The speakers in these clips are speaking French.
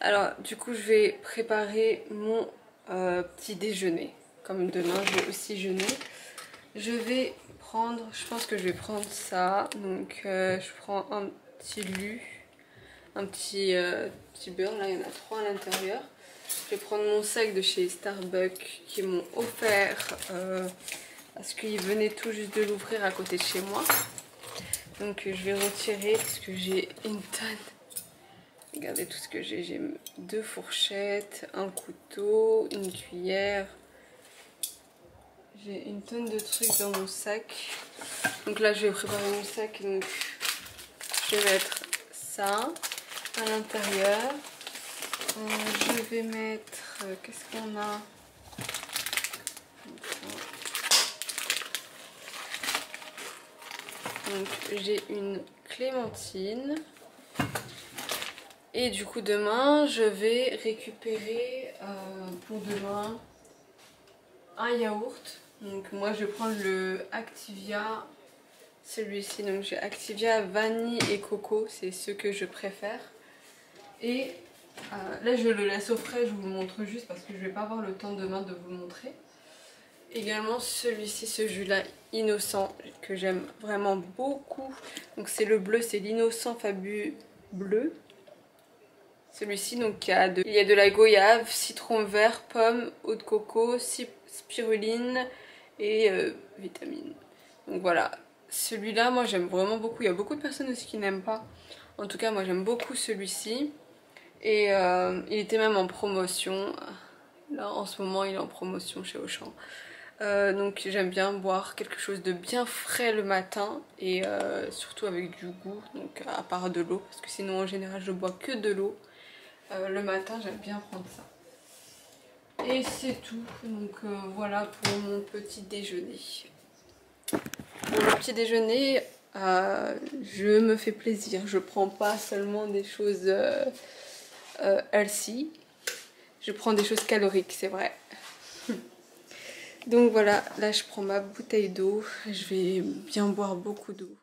Alors du coup je vais préparer mon petit déjeuner. Comme demain je vais aussi jeûner. Je vais prendre, je pense que je vais prendre ça. Donc je prends un petit lu, un petit beurre. Là il y en a 3 à l'intérieur. Je vais prendre mon sac de chez Starbucks qui m'ont offert parce qu'ils venaient tout juste de l'ouvrir à côté de chez moi. Donc je vais retirer parce que j'ai une tonne. Regardez tout ce que j'ai. J'ai 2 fourchettes, un couteau, une cuillère. J'ai une tonne de trucs dans mon sac. Donc là, je vais préparer mon sac. Donc je vais mettre ça à l'intérieur. Je vais mettre... Qu'est-ce qu'on a? Donc j'ai une clémentine. Et du coup demain je vais récupérer pour demain un yaourt. Donc moi je vais prendre le Activia, celui-ci. Donc j'ai Activia vanille et coco, c'est ce que je préfère. Et là je le laisse au frais, je vous le montre juste parce que je vais pas avoir le temps demain de vous le montrer. Également celui-ci, ce jus là innocent que j'aime vraiment beaucoup. Donc c'est le bleu, c'est l'innocent Fabu bleu. Celui-ci, donc il y a de la goyave, citron vert, pomme, eau de coco, spiruline et vitamine. Donc voilà, celui-là moi j'aime vraiment beaucoup. Il y a beaucoup de personnes aussi qui n'aiment pas. En tout cas moi j'aime beaucoup celui-ci. Et il était même en promotion. Là en ce moment il est en promotion chez Auchan. Donc j'aime bien boire quelque chose de bien frais le matin et surtout avec du goût, donc à part de l'eau, parce que sinon en général je bois que de l'eau. Le matin j'aime bien prendre ça. Et c'est tout, donc voilà pour mon petit déjeuner. Pour le petit déjeuner, je me fais plaisir, je prends pas seulement des choses healthy, je prends des choses caloriques, c'est vrai. Donc voilà, là je prends ma bouteille d'eau, je vais bien boire beaucoup d'eau.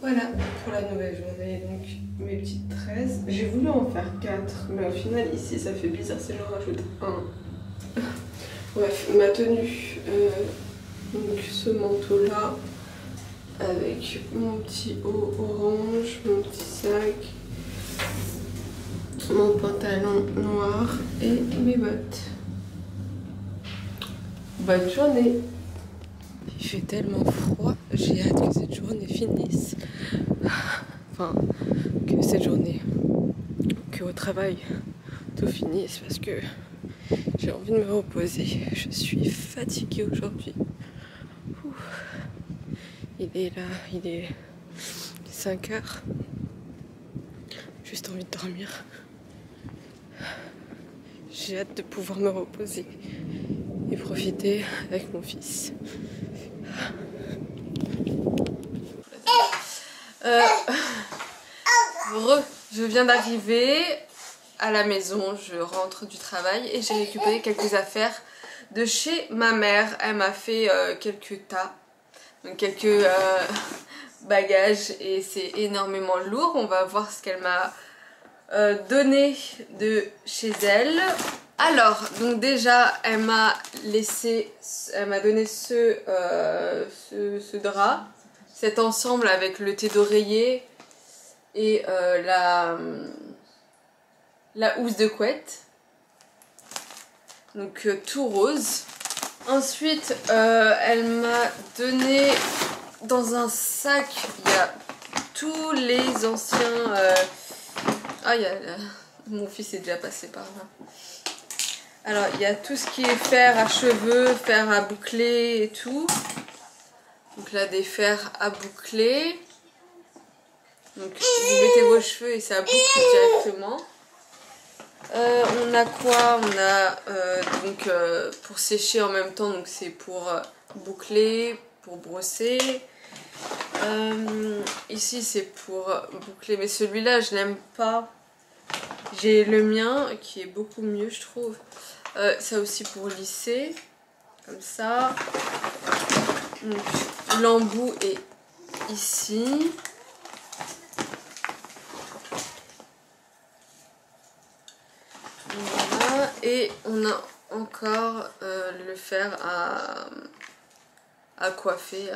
Voilà pour la nouvelle journée, donc mes petites tresses. J'ai voulu en faire 4, mais au final ici ça fait bizarre si j'en rajoute un. Bref, ma tenue, donc ce manteau là, avec mon petit haut orange, mon petit sac, mon pantalon noir et mes bottes. Bonne journée! Il fait tellement froid, j'ai hâte que cette journée finisse. Enfin, que cette journée, qu'au travail, tout finisse parce que j'ai envie de me reposer. Je suis fatiguée aujourd'hui. Il est là, il est 5 heures. Juste envie de dormir. J'ai hâte de pouvoir me reposer et profiter avec mon fils. Je viens d'arriver à la maison, je rentre du travail et j'ai récupéré quelques affaires de chez ma mère. Elle m'a fait quelques tas, donc quelques bagages et c'est énormément lourd. On va voir ce qu'elle m'a donné de chez elle. Alors, donc déjà, elle m'a donné ce drap, cet ensemble avec le thé d'oreiller et la housse de couette. Donc tout rose. Ensuite, elle m'a donné dans un sac, il y a tous les anciens... mon fils est déjà passé par là. Alors, il y a tout ce qui est fer à cheveux, fer à boucler et tout. Donc là, des fers à boucler. Donc, vous mettez vos cheveux et ça boucle directement. On a quoi? On a donc pour sécher en même temps, donc c'est pour boucler, pour brosser. Ici, c'est pour boucler, mais celui-là, je l'aime pas. J'ai le mien qui est beaucoup mieux, je trouve. Ça aussi pour lisser, comme ça. L'embout est ici. Voilà. Et on a encore le fer à coiffer,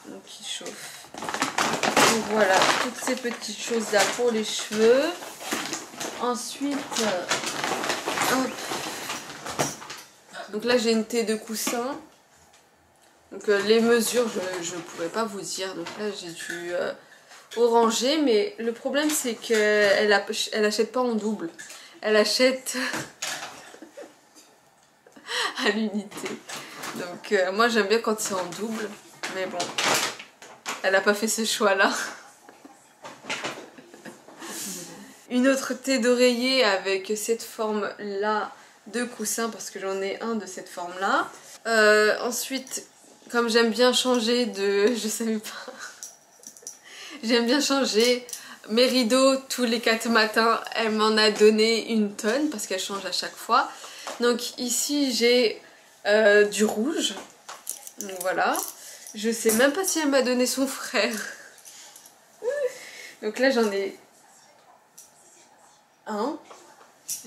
donc qui chauffe. Donc voilà, toutes ces petites choses là pour les cheveux. Ensuite, hop. Donc là j'ai une thé de coussin. Donc les mesures je ne pourrais pas vous dire. Donc là j'ai dû ranger, mais le problème c'est qu'elle achète pas en double. Elle achète à l'unité. Donc moi j'aime bien quand c'est en double, mais bon, elle n'a pas fait ce choix là. Une autre thé d'oreiller avec cette forme là de coussin, parce que j'en ai un de cette forme là. Ensuite, comme j'aime bien changer de... je savais pas. J'aime bien changer mes rideaux tous les 4 matins. Elle m'en a donné une tonne parce qu'elle change à chaque fois. Donc ici j'ai du rouge. Donc voilà. Je sais même pas si elle m'a donné son frère. Donc là j'en ai un.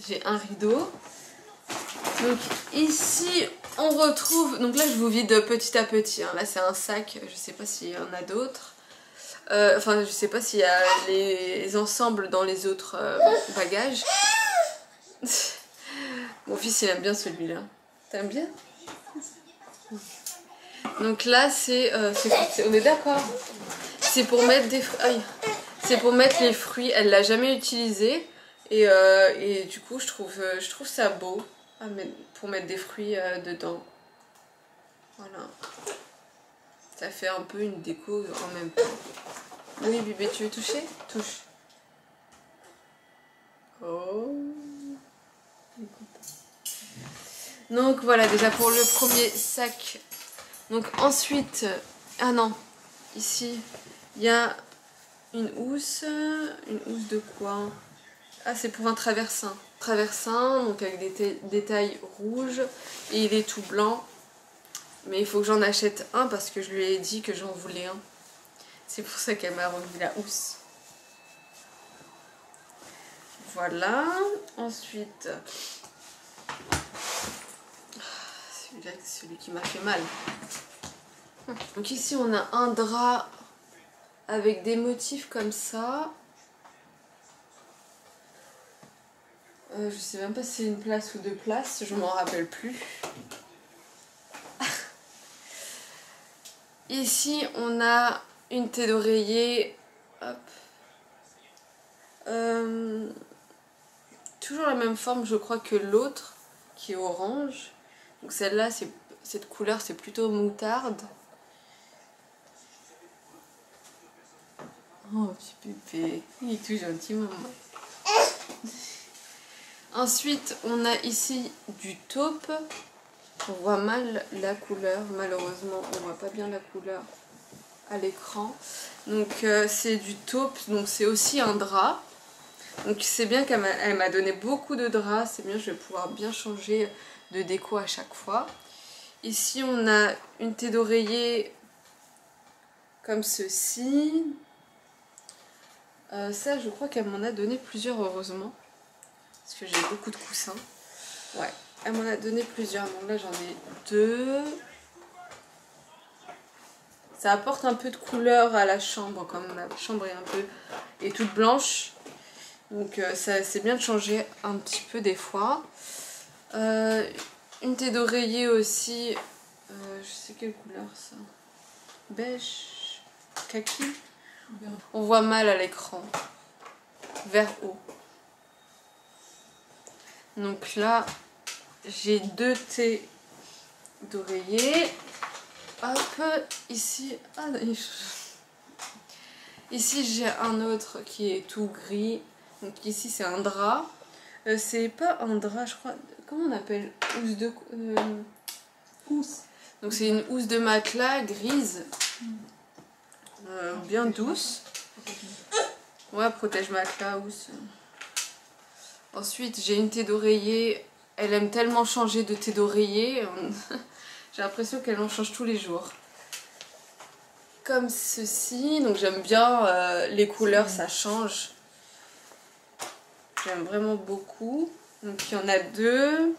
J'ai un rideau. Donc ici on retrouve... donc là je vous vide petit à petit. Hein. Là c'est un sac. Je sais pas s'il y en a d'autres. Enfin je sais pas s'il y a les ensembles dans les autres bagages. Mon fils il aime bien celui-là. T'aimes bien? Donc là c'est on est d'accord. C'est pour mettre des fruits. C'est pour mettre les fruits. Elle l'a jamais utilisé et du coup je trouve ça beau pour mettre des fruits dedans. Voilà. Ça fait un peu une déco en même temps. Oui bébé, tu veux toucher? Touche. Oh. Donc voilà déjà pour le premier sac. Donc ensuite, ah non, ici il y a une housse de quoi? Ah c'est pour un traversin. Traversin, donc avec des détails rouges et il est tout blanc. Mais il faut que j'en achète un parce que je lui ai dit que j'en voulais un. C'est pour ça qu'elle m'a remis la housse. Voilà. Ensuite, celui-là, c'est celui qui m'a fait mal. Donc ici, on a un drap avec des motifs comme ça. Je sais même pas si c'est une place ou deux places, je m'en rappelle plus. Ici, on a une tête d'oreiller. Hop. Toujours la même forme, je crois, que l'autre, qui est orange. Donc celle-là, cette couleur, c'est plutôt moutarde. Oh, petit pépé, il est tout gentil, maman. Ensuite, on a ici du taupe. On voit mal la couleur, malheureusement, on voit pas bien la couleur à l'écran. Donc c'est du taupe, donc c'est aussi un drap. Donc c'est bien qu'elle m'a donné beaucoup de draps, c'est bien, je vais pouvoir bien changer de déco à chaque fois. Ici on a une tête d'oreiller comme ceci. Ça je crois qu'elle m'en a donné plusieurs, heureusement. Parce que j'ai beaucoup de coussins. Ouais, elle m'en a donné plusieurs, donc là j'en ai deux. Ça apporte un peu de couleur à la chambre, comme la chambre est toute blanche. Donc c'est bien de changer un petit peu des fois. Une tête d'oreiller aussi. Je sais quelle couleur ça. Beige. Kaki. On voit mal à l'écran. Vert haut. Donc là, j'ai deux têtes d'oreiller. Hop, ici. Ah, ici j'ai un autre qui est tout gris. Donc ici c'est un drap. C'est pas un drap, je crois. Comment on appelle? Housse de. Housse. Donc c'est une housse de matelas grise. Bien douce. Ouais, protège matelas, housse. Ensuite j'ai une tête d'oreiller. Elle aime tellement changer de tête d'oreiller. J'ai l'impression qu'elle en change tous les jours. Comme ceci. Donc j'aime bien les couleurs, ça change. J'aime vraiment beaucoup. Donc il y en a deux.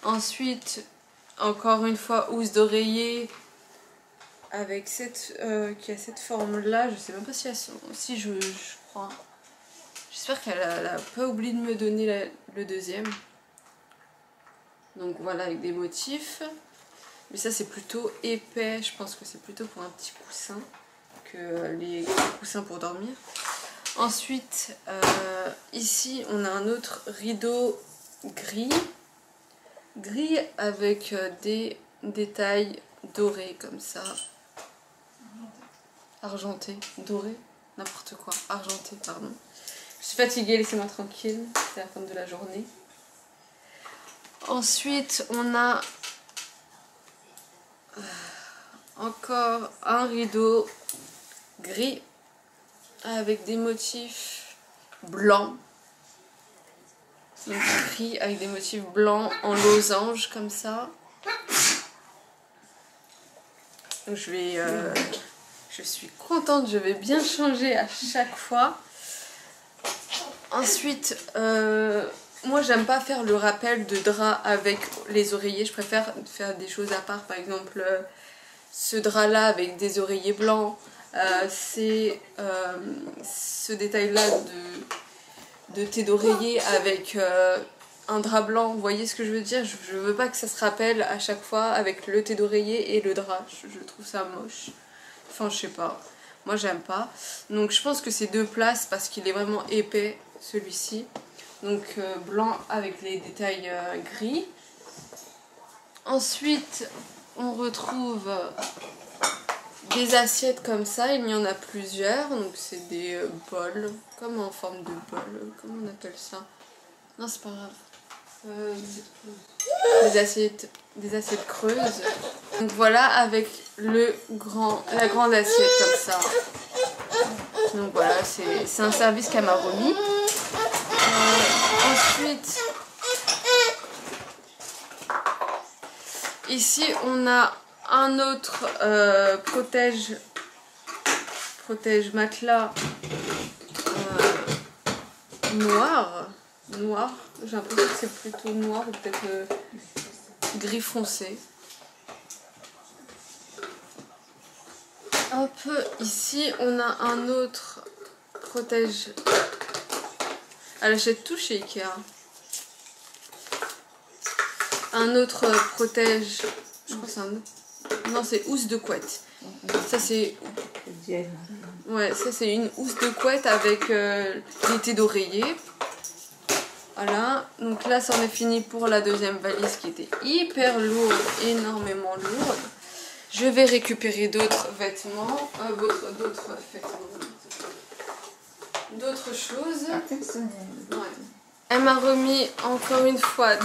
Ensuite, encore une fois, housse d'oreiller avec cette qui a cette forme là. Je sais même pas si je crois. J'espère qu'elle a pas oublié de me donner le deuxième. Donc voilà, avec des motifs. Mais ça c'est plutôt épais. Je pense que c'est plutôt pour un petit coussin que les coussins pour dormir. Ensuite, ici on a un autre rideau gris. Gris avec des détails dorés comme ça. Argenté. Doré. N'importe quoi. Argenté, pardon. Je suis fatiguée, laissez-moi tranquille. C'est la fin de la journée. Ensuite, on a encore un rideau gris avec des motifs blancs. Donc gris avec des motifs blancs en losange comme ça. Donc je suis contente, je vais bien changer à chaque fois. Ensuite, moi j'aime pas faire le rappel de drap avec les oreillers, je préfère faire des choses à part. Par exemple, ce drap là avec des oreillers blancs, c'est ce détail là de thé d'oreiller avec un drap blanc. Vous voyez ce que je veux dire? Je veux pas que ça se rappelle à chaque fois avec le thé d'oreiller et le drap, je trouve ça moche. Enfin je sais pas, moi j'aime pas. Donc je pense que c'est deux places parce qu'il est vraiment épais celui-ci. Donc blanc avec les détails gris. Ensuite on retrouve des assiettes comme ça, il y en a plusieurs. Donc c'est des bols, comme en forme de bol, comment on appelle ça? Non c'est pas grave. Des assiettes creuses. Donc voilà, avec la grande assiette comme ça. Donc voilà, c'est un service qu'elle m'a remis. Ensuite, ici on a un autre protège protège matelas noir. Noir. J'ai l'impression que c'est plutôt noir ou peut-être gris foncé. Hop, ici on a un autre protège. Elle achète tout chez Ikea. Un autre protège. Je crois que c'est un autre. Non, c'est housse de couette. Ça c'est. Ouais, ça c'est une housse de couette avec l'été d'oreiller. Voilà, donc là c'en est fini pour la deuxième valise qui était hyper lourde, énormément lourde. Je vais récupérer d'autres vêtements, d'autres choses. Ouais. Elle m'a remis encore une fois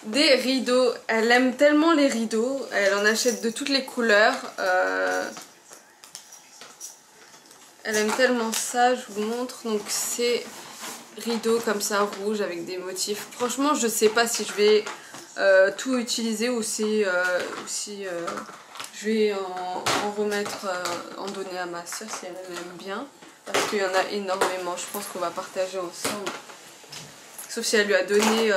des rideaux. Elle aime tellement les rideaux, elle en achète de toutes les couleurs. Elle aime tellement ça, je vous montre. Donc c'est rideaux comme ça rouge avec des motifs. Franchement je sais pas si je vais tout utiliser ou si je vais en remettre, en donner à ma soeur si elle aime bien, parce qu'il y en a énormément. Je pense qu'on va partager ensemble, sauf si elle lui a donné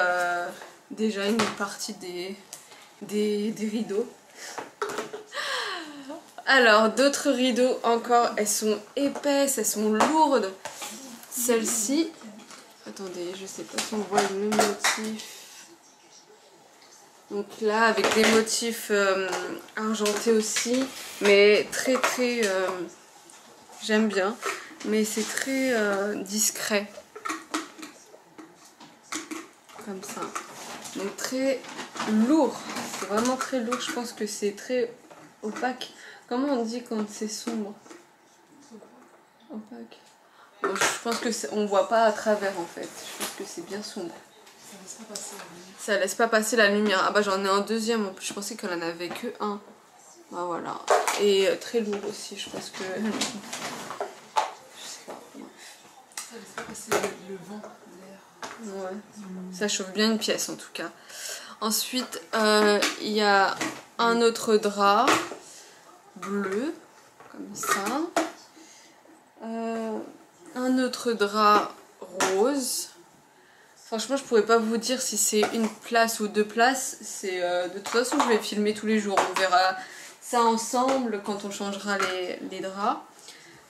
déjà une partie des rideaux. Alors d'autres rideaux encore, elles sont épaisses, elles sont lourdes. Celle-ci, attendez, je sais pas si on voit le motif. Donc là, avec des motifs argentés aussi, mais très j'aime bien, mais c'est très discret, comme ça. Donc très lourd, c'est vraiment très lourd. Je pense que c'est très opaque. Comment on dit quand c'est sombre? Opaque. Bon, je pense que on voit pas à travers en fait. Je pense que c'est bien sombre. Ça laisse pas passer la lumière. Ah bah j'en ai un deuxième en plus. Je pensais qu'elle en avait que un. Bah voilà. Et très lourd aussi. Je pense que. Je sais pas. Ça laisse pas passer le vent, l'air. Ouais. Ça chauffe bien une pièce en tout cas. Ensuite, il y a un autre drap bleu, comme ça. Un autre drap rose. Franchement, je pourrais pas vous dire si c'est une place ou deux places. C'est de toute façon, je vais filmer tous les jours. On verra ça ensemble quand on changera les draps.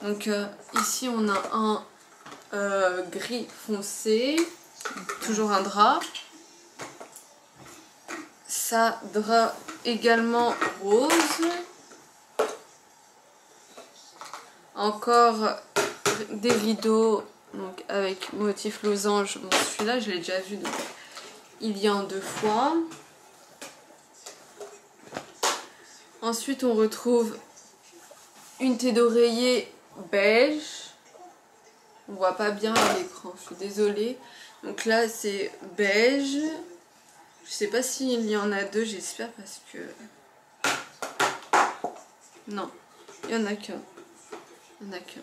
Donc ici, on a un gris foncé. Toujours un drap. Ça, drap également rose. Encore des rideaux donc avec motif losange. Bon, celui-là je l'ai déjà vu, donc il y a en 2 fois. Ensuite on retrouve une thé d'oreiller beige. On voit pas bien à l'écran, je suis désolée. Donc là c'est beige. Je sais pas s'il y en a 2, j'espère, parce que non, il y en a qu'un. Il n'y en a qu'un.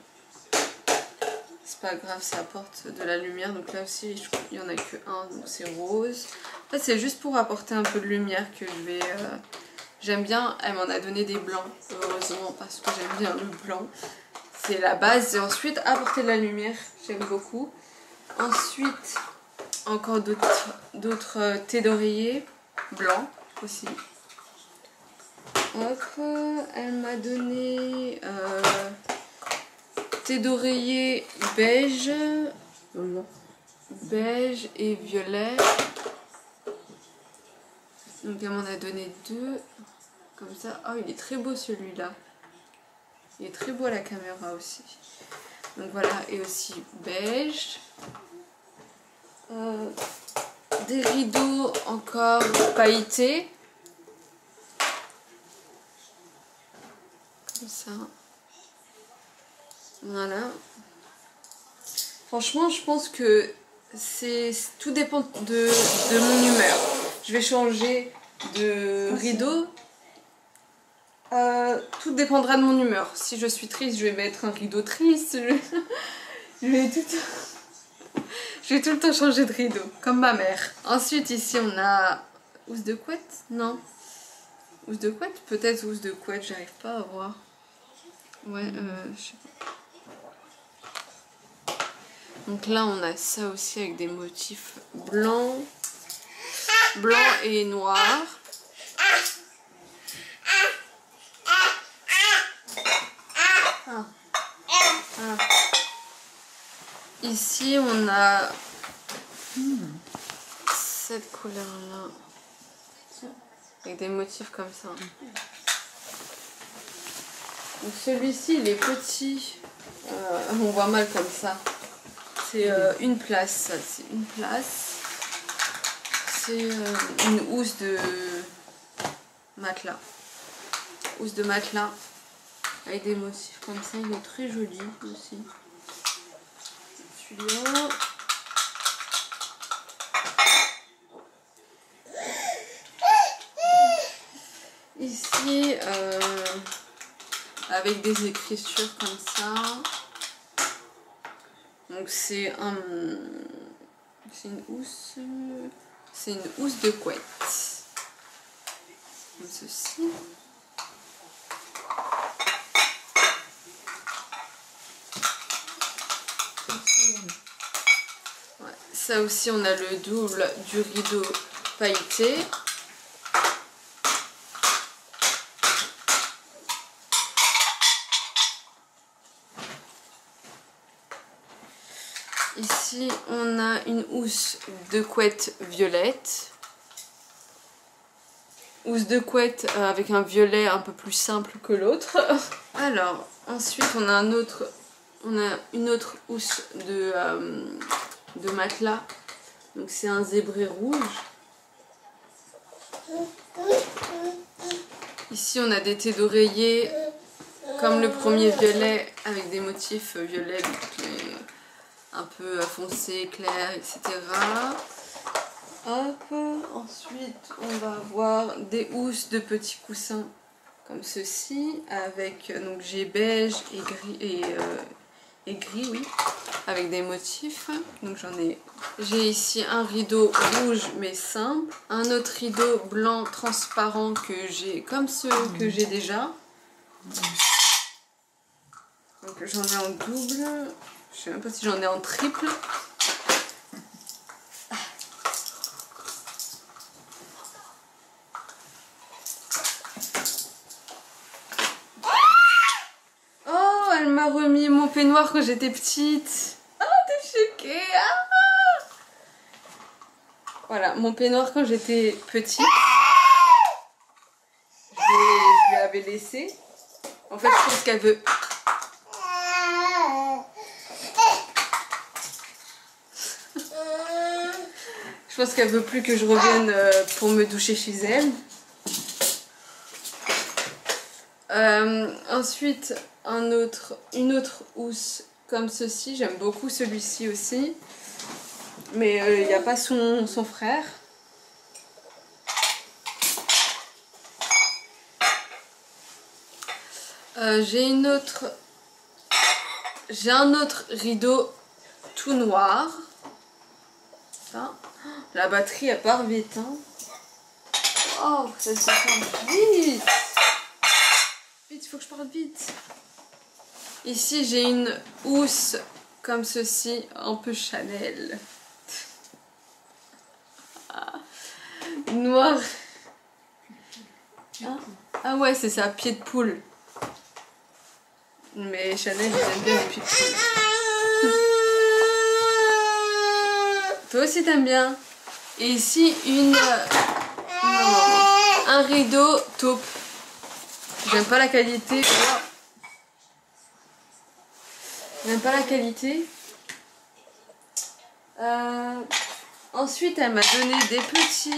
C'est pas grave, ça apporte de la lumière. Donc là aussi, je crois qu'il n'y en a que un, donc c'est rose. En fait, c'est juste pour apporter un peu de lumière que je vais... J'aime bien, elle m'en a donné des blancs, heureusement, parce que j'aime bien le blanc. C'est la base. Et ensuite, apporter de la lumière, j'aime beaucoup. Ensuite, encore d'autres thés d'oreiller blancs aussi. Hop, elle m'a donné... thé d'oreiller beige, beige et violet. Donc elle m'en a donné 2, comme ça. Oh, il est très beau celui-là. Il est très beau à la caméra aussi. Donc voilà, et aussi beige. Des rideaux encore pailletés. Comme ça. Voilà. Franchement, je pense que tout dépend de mon humeur. Je vais changer de rideau. Tout dépendra de mon humeur. Si je suis triste, je vais mettre un rideau triste. Je vais tout le temps changer de rideau, comme ma mère. Ensuite, ici, on a housse de couette. Non. Housse de couette? Peut-être housse de couette, j'arrive pas à voir. Ouais, je sais pas. Donc là, on a ça aussi avec des motifs blancs et noirs. Ah. Ah. Ici, on a cette couleur-là. Avec des motifs comme ça. Donc celui-ci, il est petit. On voit mal comme ça. C'est une place. C'est une place. C'est une housse de matelas. Housse de matelas. Avec des motifs comme ça. Il est très joli aussi. Celui-là. Ici, avec des écritures comme ça. Donc c'est une housse. C'est une housse de couette. Comme ceci. Ouais. Ça aussi, on a le double du rideau pailleté. Ici, on a une housse de couette violette. Housse de couette avec un violet un peu plus simple que l'autre. Alors, ensuite, on a une autre housse de matelas. Donc, c'est un zébré rouge. Ici, on a des thés d'oreiller comme le premier violet avec des motifs violets. Un peu foncé, clair, etc. Hop. Ensuite, on va avoir des housses de petits coussins comme ceci, avec donc j'ai beige et gris et gris, oui, avec des motifs. Donc j'ai ici un rideau rouge mais simple, un autre rideau blanc transparent que j'ai comme ceux que j'ai déjà. Donc j'en ai en double. Je sais même pas si j'en ai en triple. Oh, elle m'a remis mon peignoir quand j'étais petite. Ah, t'es choquée. Ah, voilà, mon peignoir quand j'étais petite. Je lui avais laissé. En fait, je pense qu'elle veut... Je pense qu'elle veut plus que je revienne pour me doucher chez elle. Ensuite, une autre housse comme ceci. J'aime beaucoup celui-ci aussi. Mais il n'y a pas son frère. J'ai un autre rideau tout noir. Ça. La batterie elle part vite. Hein. Oh, ça se fait vite. Vite, il faut que je parte vite. Ici, j'ai une housse comme ceci, un peu Chanel. Noir. Hein? Ah ouais, c'est ça, pied de poule. Mais Chanel, j'aime bien les pieds de poule. Toi aussi, t'aimes bien. Et ici, un rideau taupe. J'aime pas la qualité. J'aime pas la qualité. Ensuite, elle m'a donné des petits...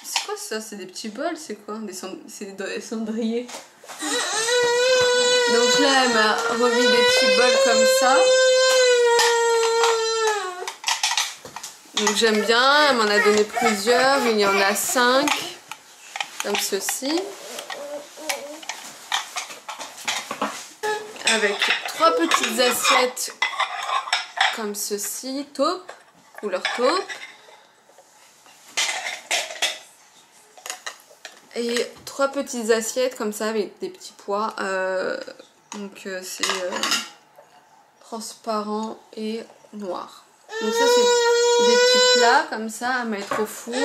C'est quoi ça? C'est des petits bols? C'est quoi? C'est des cendriers. Donc là, elle m'a remis des petits bols comme ça. Donc j'aime bien. Elle m'en a donné plusieurs. Il y en a 5. Comme ceci. Avec 3 petites assiettes comme ceci, taupe, couleur taupe. Et 3 petites assiettes comme ça avec des petits pois Donc c'est transparent et noir. Donc ça c'est des petits plats comme ça à mettre au four. Donc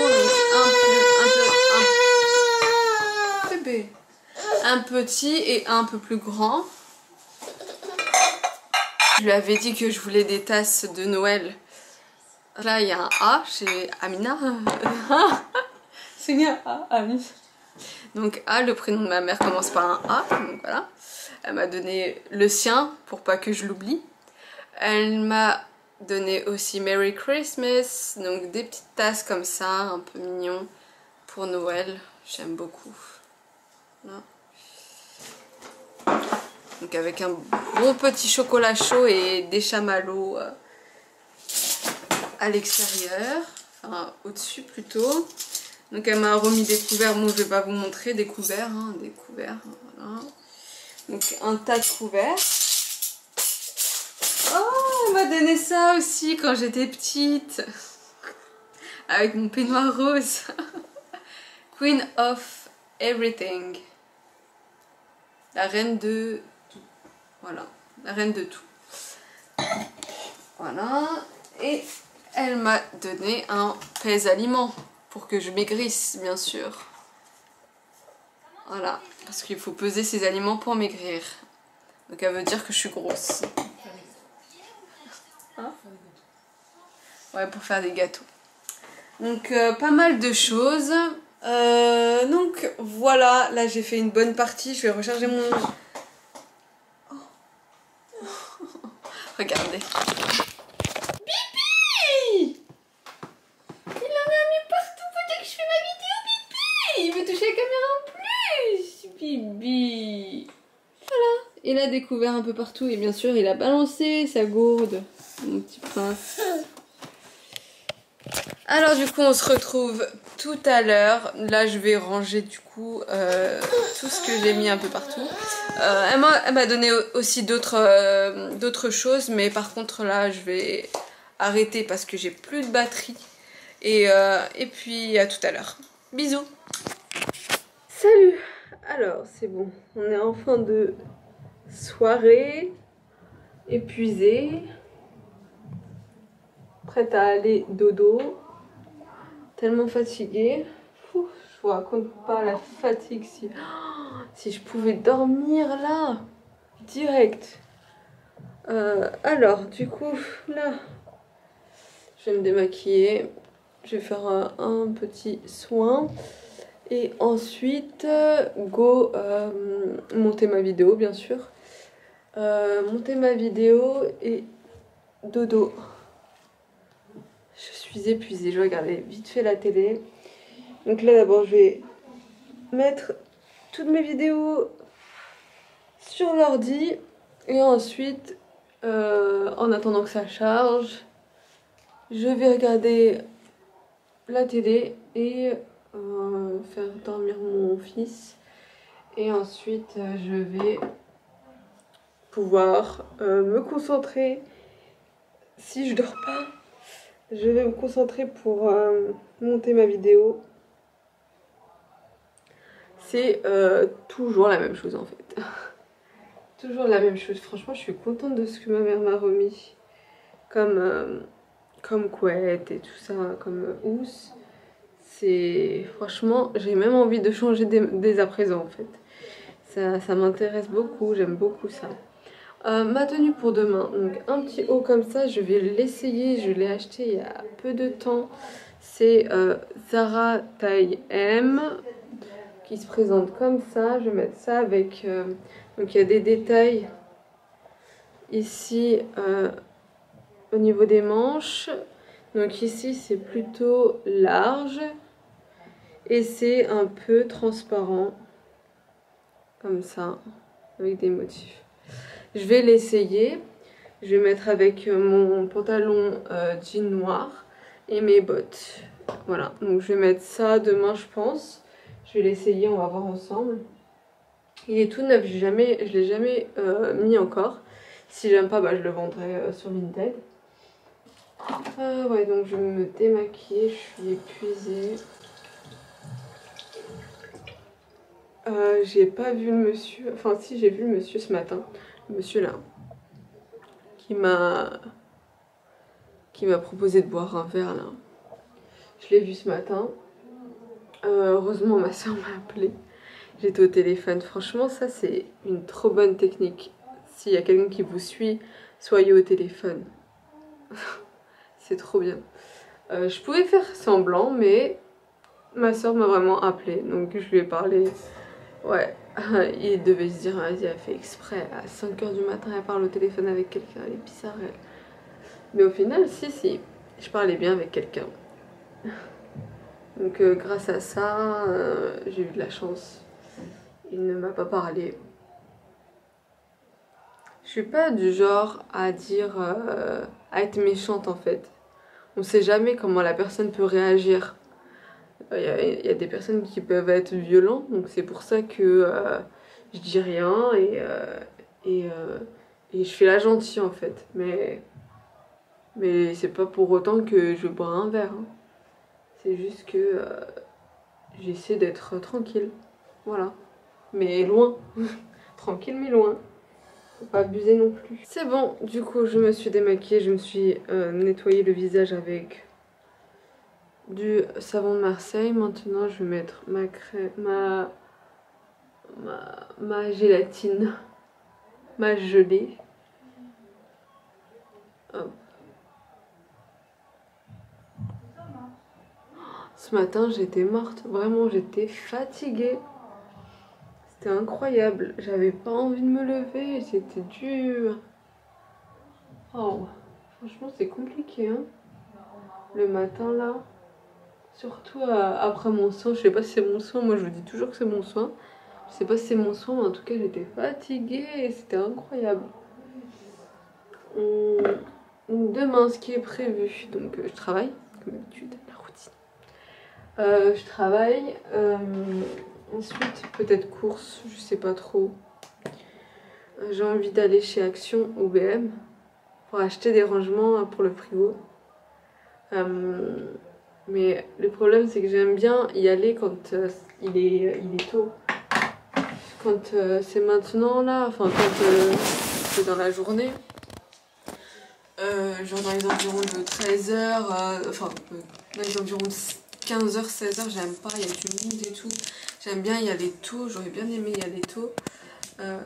un petit et un peu plus grand. Je lui avais dit que je voulais des tasses de Noël. Là il y a un A chez Amina. C'est bien A, Amina. Donc A, le prénom de ma mère commence par un A. Donc voilà. Elle m'a donné le sien pour pas que je l'oublie. Elle m'a donné aussi Merry Christmas. Donc des petites tasses comme ça, un peu mignon pour Noël. J'aime beaucoup. Voilà. Donc avec un bon petit chocolat chaud et des chamallows à l'extérieur, enfin au-dessus plutôt. Donc elle m'a remis des couverts, bon je vais pas vous montrer, des couverts, hein, des couverts, voilà. Donc un tas de couverts. Oh, elle m'a donné ça aussi quand j'étais petite, avec mon peignoir rose. Queen of Everything. La reine de tout. Voilà, la reine de tout. Voilà. Et elle m'a donné un pèse-aliments pour que je maigrisse, bien sûr. Voilà, parce qu'il faut peser ses aliments pour maigrir. Donc elle veut dire que je suis grosse. Hein? Ouais, pour faire des gâteaux. Donc pas mal de choses. Donc voilà, là j'ai fait une bonne partie. Je vais recharger mon... Oh. Regardez. Bibi! Il en a mis partout, peut-être que je fais ma vidéo, Bibi! Il veut toucher la caméra en plus! Bibi! Voilà, il a découvert un peu partout et bien sûr il a balancé sa gourde, mon petit prince. Alors du coup on se retrouve tout à l'heure. Là je vais ranger du coup tout ce que j'ai mis un peu partout. Elle m'a donné aussi d'autres choses, mais par contre là je vais arrêter parce que j'ai plus de batterie. Et puis à tout à l'heure. Bisous. Salut. Alors c'est bon, on est en fin de soirée, épuisée, prête à aller dodo. Tellement fatiguée. Ouf, je vous raconte pas la fatigue. Si je pouvais dormir là, direct. Alors, du coup, là, je vais me démaquiller. Je vais faire un petit soin. Et ensuite, go monter ma vidéo, bien sûr. Monter ma vidéo et dodo. Je suis épuisée, je regardais vite fait la télé. Donc là d'abord je vais mettre toutes mes vidéos sur l'ordi. Et ensuite, en attendant que ça charge, je vais regarder la télé et faire dormir mon fils. Et ensuite je vais pouvoir me concentrer. Si je dors pas, je vais me concentrer pour monter ma vidéo. C'est toujours la même chose en fait. Toujours la même chose. Franchement, je suis contente de ce que ma mère m'a remis. Comme couette et tout ça, comme housse. C'est... Franchement, j'ai même envie de changer dès à présent en fait. Ça m'intéresse beaucoup, j'aime beaucoup ça. Ma tenue pour demain, donc un petit haut comme ça, je vais l'essayer, je l'ai acheté il y a peu de temps. C'est Zara taille M, qui se présente comme ça. Je vais mettre ça avec, donc il y a des détails ici au niveau des manches. Donc ici c'est plutôt large et c'est un peu transparent, comme ça, avec des motifs. Je vais l'essayer. Je vais mettre avec mon pantalon jean noir et mes bottes. Voilà, donc je vais mettre ça demain je pense. Je vais l'essayer, on va voir ensemble. Il est tout neuf, je l'ai jamais mis encore. Si j'aime pas, bah, je le vendrai sur Vinted. Ouais, donc je vais me démaquiller, je suis épuisée. J'ai pas vu le monsieur, enfin si j'ai vu le monsieur ce matin, le monsieur là, qui m'a proposé de boire un verre là. Je l'ai vu ce matin. Heureusement ma soeur m'a appelé. J'étais au téléphone. Franchement ça c'est une trop bonne technique. S'il y a quelqu'un qui vous suit, soyez au téléphone. C'est trop bien. Je pouvais faire semblant mais ma soeur m'a vraiment appelé. Donc je lui ai parlé. Ouais, il devait se dire, vas-y, elle fait exprès. À 5 h du matin, elle parle au téléphone avec quelqu'un. Elle est bizarre, elle. Mais au final, si, je parlais bien avec quelqu'un. Donc grâce à ça, j'ai eu de la chance. Il ne m'a pas parlé. Je suis pas du genre à dire, à être méchante en fait. On sait jamais comment la personne peut réagir. Il y a des personnes qui peuvent être violentes, donc c'est pour ça que je dis rien et je fais la gentille en fait. Mais c'est pas pour autant que je bois un verre. Hein. C'est juste que j'essaie d'être tranquille. Voilà. Mais loin. Tranquille mais loin. Faut pas abuser non plus. C'est bon, du coup je me suis démaquillée, je me suis nettoyé le visage avec du savon de Marseille. Maintenant je vais mettre ma crème, ma gélatine, ma gelée. Hop. Ce matin j'étais morte, vraiment j'étais fatiguée. C'était incroyable, j'avais pas envie de me lever, c'était dur. Oh, franchement c'est compliqué hein. Le matin là. Surtout après mon soin, je sais pas si c'est mon soin, moi je vous dis toujours que c'est mon soin. Je sais pas si c'est mon soin, mais en tout cas j'étais fatiguée et c'était incroyable. Demain, ce qui est prévu, donc je travaille, comme d'habitude, la routine. Je travaille, ensuite peut-être course, je sais pas trop. J'ai envie d'aller chez Action ou BM pour acheter des rangements pour le frigo. Mais le problème c'est que j'aime bien y aller quand il est tôt. Quand c'est maintenant là, enfin quand c'est dans la journée. Genre dans les environs de 13 h, enfin dans les environs de 15 h, 16 h, j'aime pas, il y a du monde et tout. J'aime bien y aller tôt, j'aurais bien aimé y aller tôt.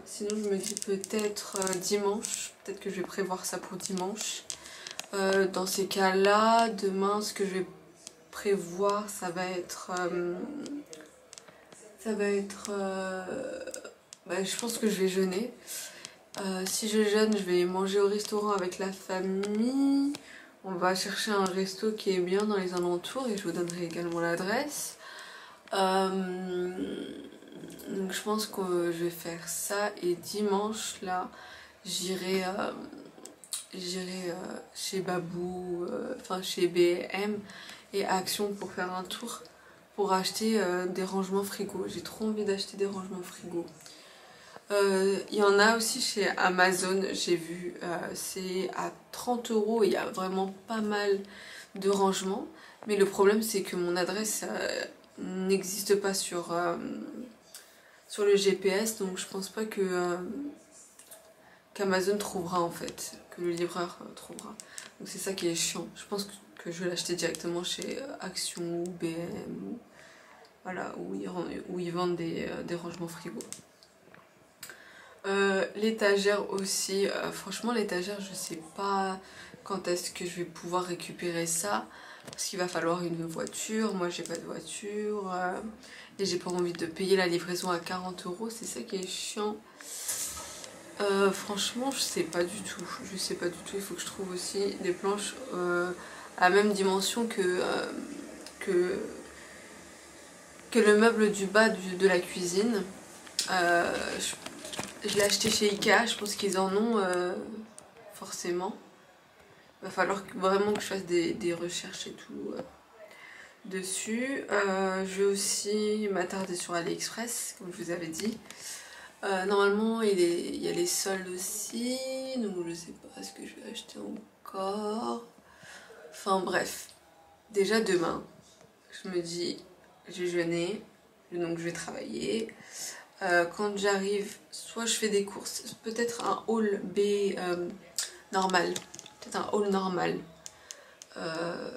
Sinon je me dis peut-être dimanche, peut-être que je vais prévoir ça pour dimanche. Dans ces cas-là, demain ce que je vais prévoir ça va être je pense que je vais jeûner. Si je jeûne, je vais manger au restaurant avec la famille. On va chercher un resto qui est bien dans les alentours et je vous donnerai également l'adresse. Donc je pense que je vais faire ça et dimanche là j'irai chez Babou, enfin chez BM et Action pour faire un tour pour acheter des rangements frigo. J'ai trop envie d'acheter des rangements frigo. Il y en a aussi chez Amazon, j'ai vu, c'est à 30 € et il y a vraiment pas mal de rangements. Mais le problème c'est que mon adresse n'existe pas sur le GPS, donc je pense pas que qu'Amazon trouvera en fait, que le livreur trouvera. Donc c'est ça qui est chiant. Je pense que je vais l'acheter directement chez Action ou BM, voilà, où ils vendent des rangements frigo. L'étagère aussi, franchement l'étagère je sais pas quand est-ce que je vais pouvoir récupérer ça parce qu'il va falloir une voiture, moi j'ai pas de voiture et j'ai pas envie de payer la livraison à 40 €, c'est ça qui est chiant. Franchement je sais pas du tout, il faut que je trouve aussi des planches à la même dimension que le meuble du bas de la cuisine. Je l'ai acheté chez Ikea, je pense qu'ils en ont forcément. Il va falloir vraiment que je fasse des recherches et tout dessus. Je vais aussi m'attarder sur AliExpress, comme je vous avais dit. Normalement, il y a les soldes aussi, donc je sais pas ce que je vais acheter encore. Enfin bref, déjà demain, je me dis, je vais jeûner, donc je vais travailler. quand j'arrive, soit je fais des courses, peut-être un haul B normal, peut-être un haul normal,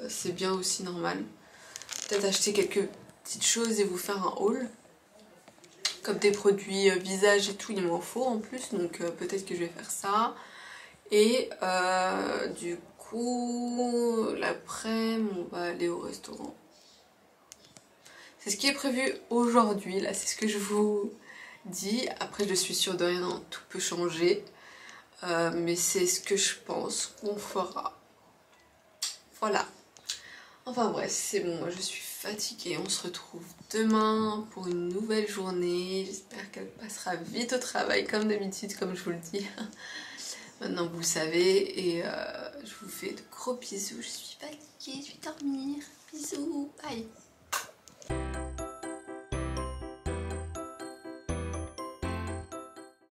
c'est bien aussi normal. Peut-être acheter quelques petites choses et vous faire un haul. Comme des produits visage et tout, il m'en faut en plus, donc peut-être que je vais faire ça. Et du coup, l'après-midi, on va aller au restaurant. C'est ce qui est prévu aujourd'hui, là, c'est ce que je vous dis. Après, je suis sûre de rien, tout peut changer. Mais c'est ce que je pense qu'on fera. Voilà. Enfin bref, c'est bon, moi je suis fatiguée. On se retrouve demain pour une nouvelle journée. J'espère qu'elle passera vite au travail comme d'habitude, comme je vous le dis. Maintenant vous le savez et je vous fais de gros bisous. Je suis fatiguée, je vais dormir. Bisous, bye.